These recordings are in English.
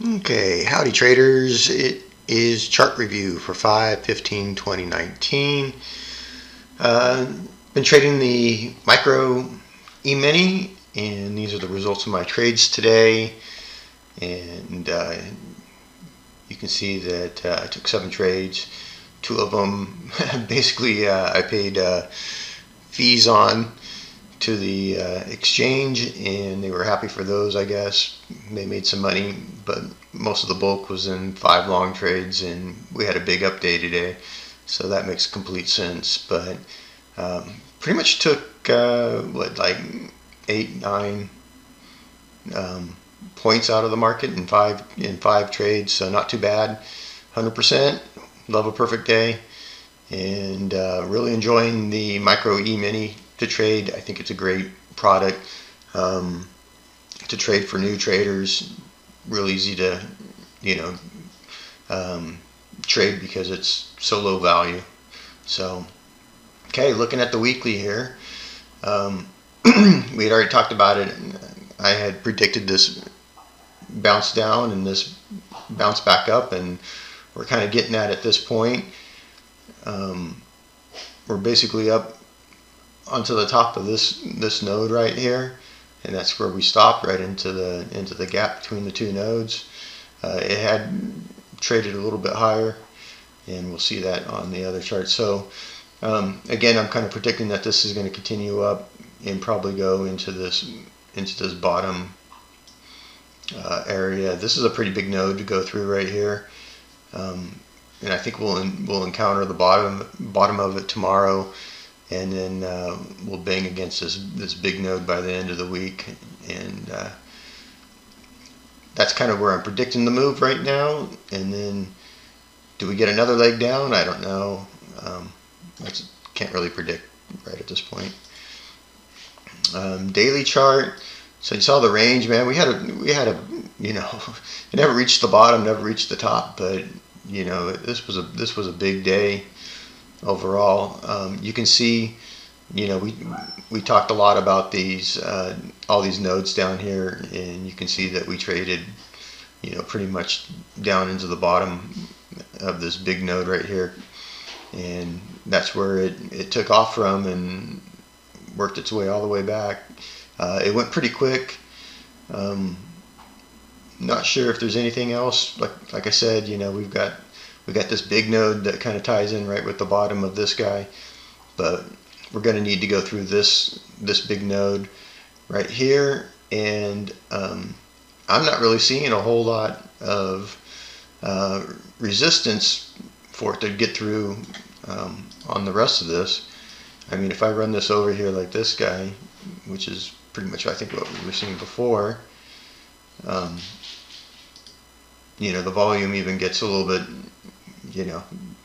Okay, howdy traders. It is chart review for 5/15/2019. Been trading the micro E-mini, and these are the results of my trades today. And you can see that I took 7 trades. 2 of them basically I paid fees on to the exchange, and they were happy for those, I guess. They made some money, but most of the bulk was in 5 long trades, and we had a big up day today, so that makes complete sense. But pretty much took like 8-9 points out of the market in five trades, so not too bad. 100%. Love a perfect day, and really enjoying the micro E-mini to trade. I think it's a great product to trade for new traders. Real easy to trade because it's so low value. So okay, looking at the weekly here, we had already talked about it. I had predicted this bounce down and this bounce back up, and we're kind of getting at this point. We're basically up onto the top of this node right here, and that's where we stopped, right into the gap between the two nodes. It had traded a little bit higher, and we'll see that on the other chart. So again, I'm kind of predicting that this is going to continue up and probably go into this bottom area. This is a pretty big node to go through right here, and I think we'll encounter the bottom of it tomorrow, and then we'll bang against this big node by the end of the week, and that's kind of where I'm predicting the move right now. And then do we get another leg down? I don't know. I can't really predict right at this point. Daily chart. So you saw the range, man. We had a it never reached the bottom, never reached the top, but this was a big day overall. You can see, we talked a lot about these all these nodes down here, and you can see that we traded pretty much down into the bottom of this big node right here, and that's where it took off from and worked its way all the way back. It went pretty quick. Not sure if there's anything else. Like I said, we got this big node that kind of ties in right with the bottom of this guy, but we're going to need to go through this big node right here, and I'm not really seeing a whole lot of resistance for it to get through on the rest of this. I mean, if I run this over here like this guy, which is pretty much I think what we were seeing before, the volume even gets a little bit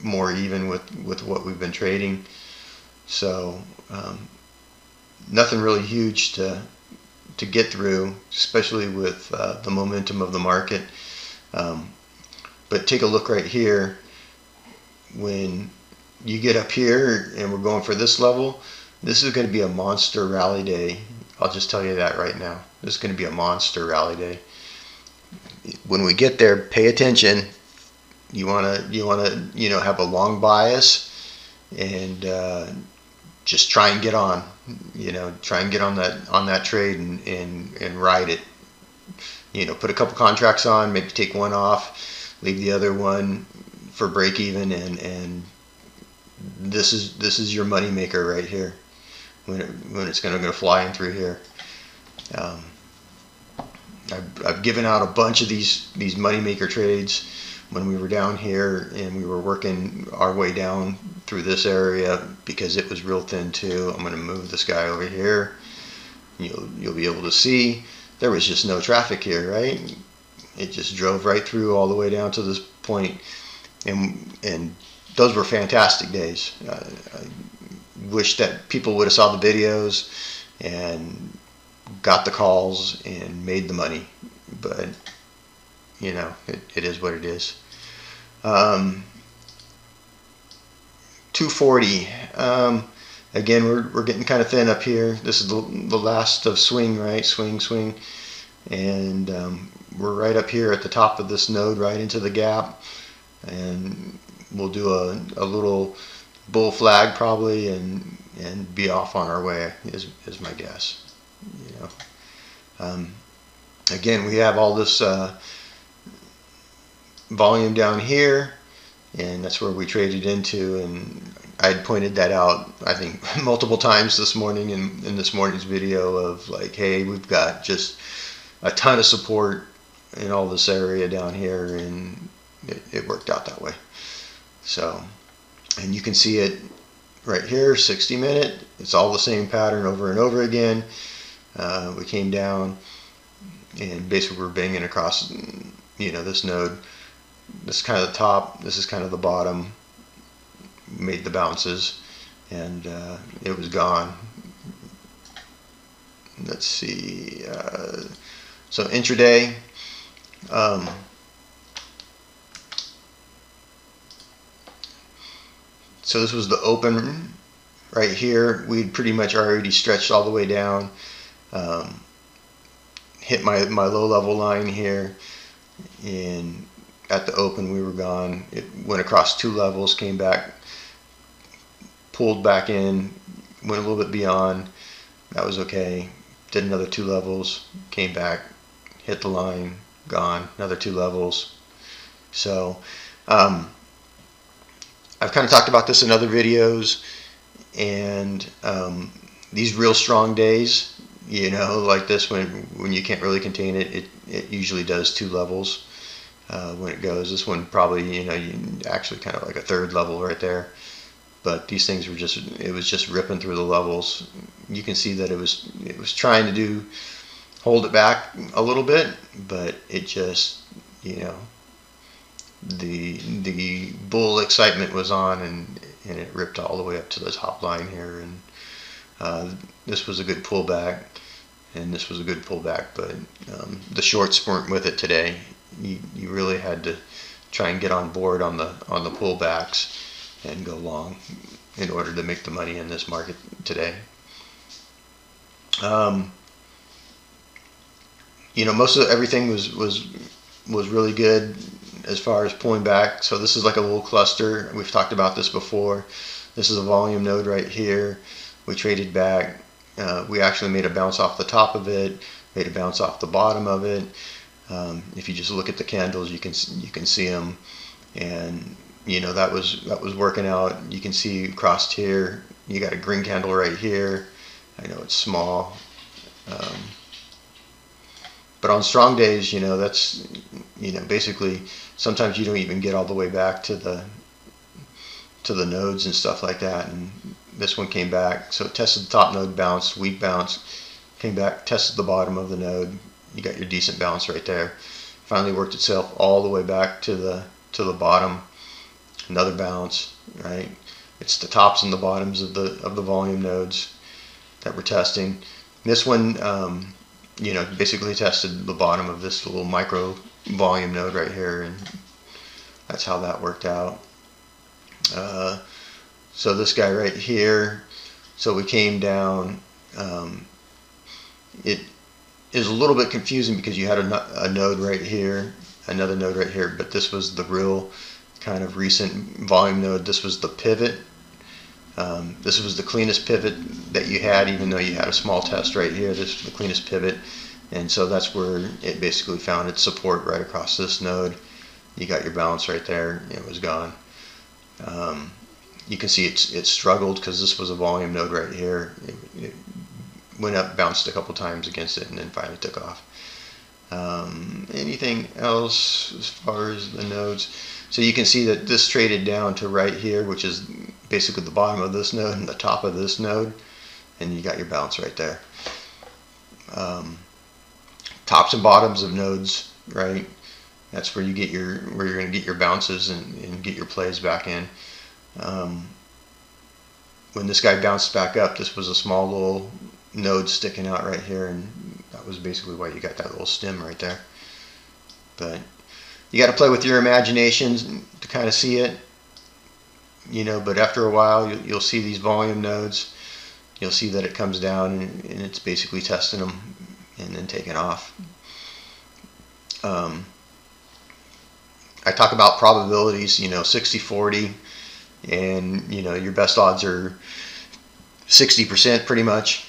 more even with what we've been trading. So nothing really huge to get through, especially with the momentum of the market. But take a look right here. When you get up here and we're going for this level, this is going to be a monster rally day. I'll just tell you that right now. This is going to be a monster rally day. When we get there, pay attention. You want to have a long bias, and just try and get on. Try and get on that trade and ride it. Put a couple contracts on, maybe take one off, leave the other one for break even, and this is your money maker right here when it's going to go flying through here. I've given out a bunch of these money maker trades when we were down here and we were working our way down through this area because it was real thin too. I'm going to move this guy over here. You'll be able to see there was just no traffic here, right? It just drove right through all the way down to this point, and those were fantastic days. I wish that people would have saw the videos and got the calls and made the money, but it is what it is. 240. Again, we're getting kind of thin up here. This is the last of swing, right? Swing. and we're right up here at the top of this node, right into the gap, and we'll do a little bull flag probably, and be off on our way is my guess. You know, again, we have all this volume down here, and that's where we traded into, and I'd pointed that out, I think, multiple times this morning in this morning's video of like, hey, we've got just a ton of support in all this area down here, and it worked out that way. So, and you can see it right here, 60 minute, it's all the same pattern over and over again. We came down, and basically we're banging across, you know, this node. This is kind of the top, this is kind of the bottom, made the bounces, and it was gone. Let's see, so intraday, so this was the open right here. We'd pretty much already stretched all the way down, hit my low level line here, and at the open we were gone. It went across 2 levels, came back, pulled back in, went a little bit beyond. That was okay. Did another 2 levels, came back, hit the line, gone. Another 2 levels. So I've kind of talked about this in other videos, and these real strong days, you know, like this, when you can't really contain it, it usually does 2 levels. When it goes, this one probably, you know, you actually kind of like a 3rd level right there. But these things were just, it was just ripping through the levels. You can see that it was trying to hold it back a little bit, but it just, you know, the bull excitement was on, and it ripped all the way up to the top line here. And this was a good pullback, and this was a good pullback, but the shorts weren't with it today. You really had to try and get on board on the pullbacks and go long in order to make the money in this market today. You know, most of everything was really good as far as pulling back. So this is like a little cluster. We've talked about this before. This is a volume node right here. We traded back. We actually made a bounce off the top of it, made a bounce off the bottom of it. If you just look at the candles, you can see them, and you know that was working out. You can see across here, you got a green candle right here. I know it's small, but on strong days, you know, that's, you know, basically sometimes you don't even get all the way back to the nodes and stuff like that. And this one came back, so it tested the top node, bounced, weak bounce, came back, tested the bottom of the node. You got your decent bounce right there. Finally worked itself all the way back to the bottom. Another bounce, right? It's the tops and the bottoms of the volume nodes that we're testing. This one, you know, basically tested the bottom of this little micro volume node right here, and that's how that worked out. So this guy right here, so we came down. It is a little bit confusing because you had a node right here, another node right here, but this was the real kind of recent volume node. This was the pivot. This was the cleanest pivot that you had, even though you had a small test right here. This was the cleanest pivot, and so that's where it basically found its support, right across this node. You got your bounce right there. It was gone. You can see it struggled because this was a volume node right here. It went up, bounced a couple times against it, and then finally took off. Anything else as far as the nodes? So you can see that this traded down to right here, which is basically the bottom of this node and the top of this node, and you got your bounce right there. Tops and bottoms of nodes, right? That's where you get you're going to get your bounces and get your plays back in. When this guy bounced back up, this was a small little node sticking out right here, and that was basically why you got that little stem right there. But you got to play with your imaginations to kind of see it, you know. But after a while, you'll see these volume nodes. You'll see that it comes down and it's basically testing them and then taking off. Um, I talk about probabilities, 60-40, and your best odds are 60% pretty much,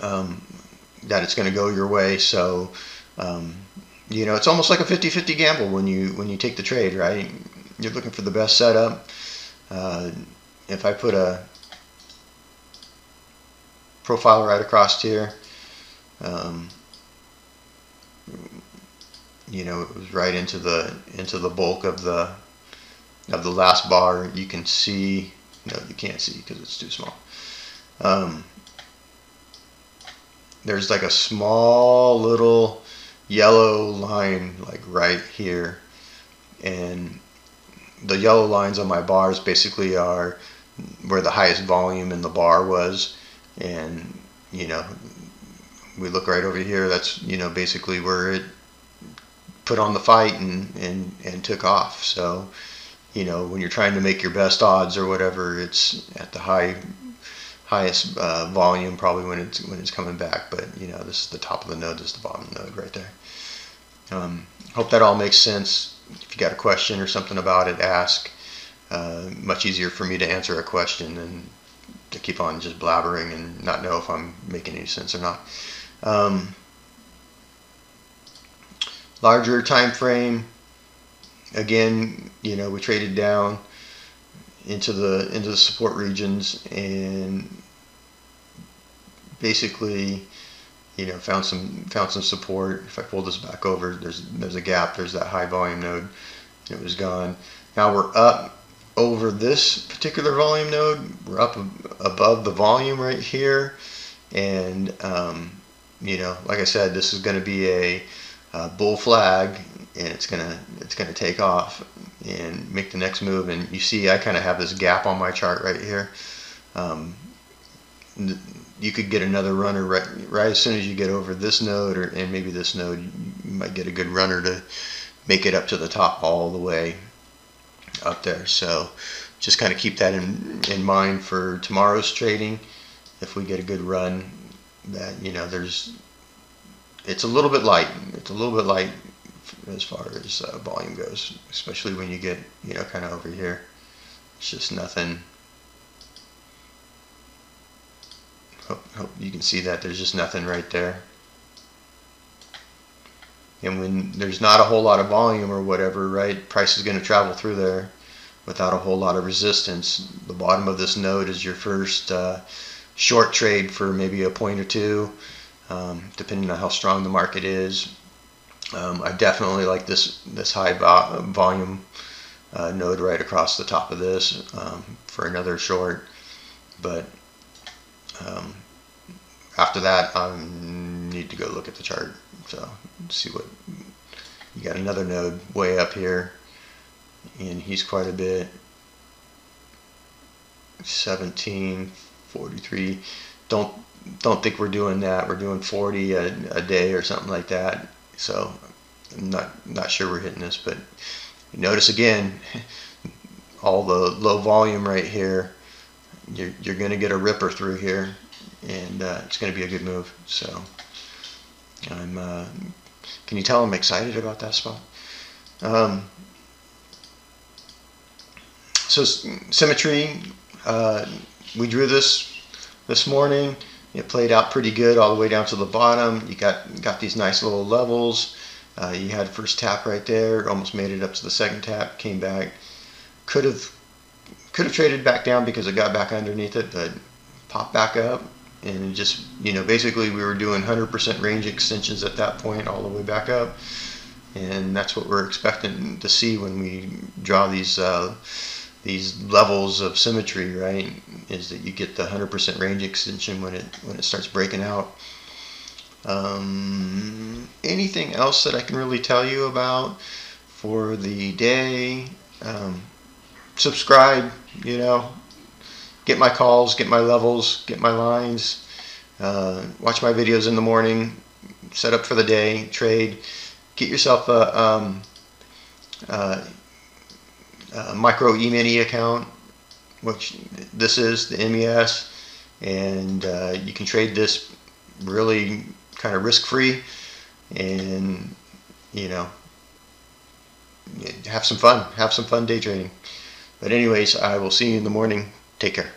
that it's going to go your way. So it's almost like a 50-50 gamble when you take the trade, right? You're looking for the best setup. If I put a profile right across here, it was right into the bulk of the last bar. You can see, no, you can't see because it's too small. There's like a small little yellow line like right here, and the yellow lines on my bars basically are where the highest volume in the bar was. And we look right over here, that's basically where it put on the fight and took off. So when you're trying to make your best odds or whatever, it's at the highest volume probably when it's coming back. But this is the top of the node, this is the bottom node right there. Hope that all makes sense. If you got a question or something about it, ask. Much easier for me to answer a question than to keep on just blabbering and not know if I'm making any sense or not. Larger time frame, again, we traded down into the support regions and basically found some support. If I pull this back over, there's a gap, there's that high volume node, it was gone. Now we're up over this particular volume node, we're up above the volume right here, and like I said, this is going to be a bull flag, and it's gonna take off and make the next move. And you see I kind of have this gap on my chart right here. You could get another runner right as soon as you get over this node, and maybe this node, you might get a good runner to make it up to the top all the way up there. So just kind of keep that in mind for tomorrow's trading. If we get a good run, that it's a little bit light. It's a little bit light as far as volume goes, especially when you get kind of over here. It's just nothing. Hope you can see that there's just nothing right there. And when there's not a whole lot of volume or whatever, right, price is going to travel through there without a whole lot of resistance. The bottom of this node is your first short trade for maybe a point or two, depending on how strong the market is. I definitely like this high volume node right across the top of this for another short. But after that, I need to go look at the chart. So see what you got. Another node way up here, and he's quite a bit. 1743. Don't think we're doing that. We're doing 40 a day or something like that. So I'm not sure we're hitting this, but notice again all the low volume right here. You're going to get a ripper through here, and it's going to be a good move. So can you tell I'm excited about that spot? So symmetry, we drew this morning. It played out pretty good all the way down to the bottom. You got these nice little levels. You had first tap right there, almost made it up to the second tap, came back. Could have traded back down because it got back underneath it, but popped back up. And just, basically we were doing 100% range extensions at that point all the way back up. And that's what we're expecting to see when we draw these levels of symmetry, right? Is that you get the 100% range extension when it starts breaking out. Anything else that I can really tell you about for the day? Subscribe, get my calls, get my levels, get my lines, watch my videos in the morning, set up for the day, trade, get yourself a micro E-mini account, which this is the MES, and you can trade this really kind of risk-free, and you know, have some fun day trading. But anyways, I will see you in the morning. Take care.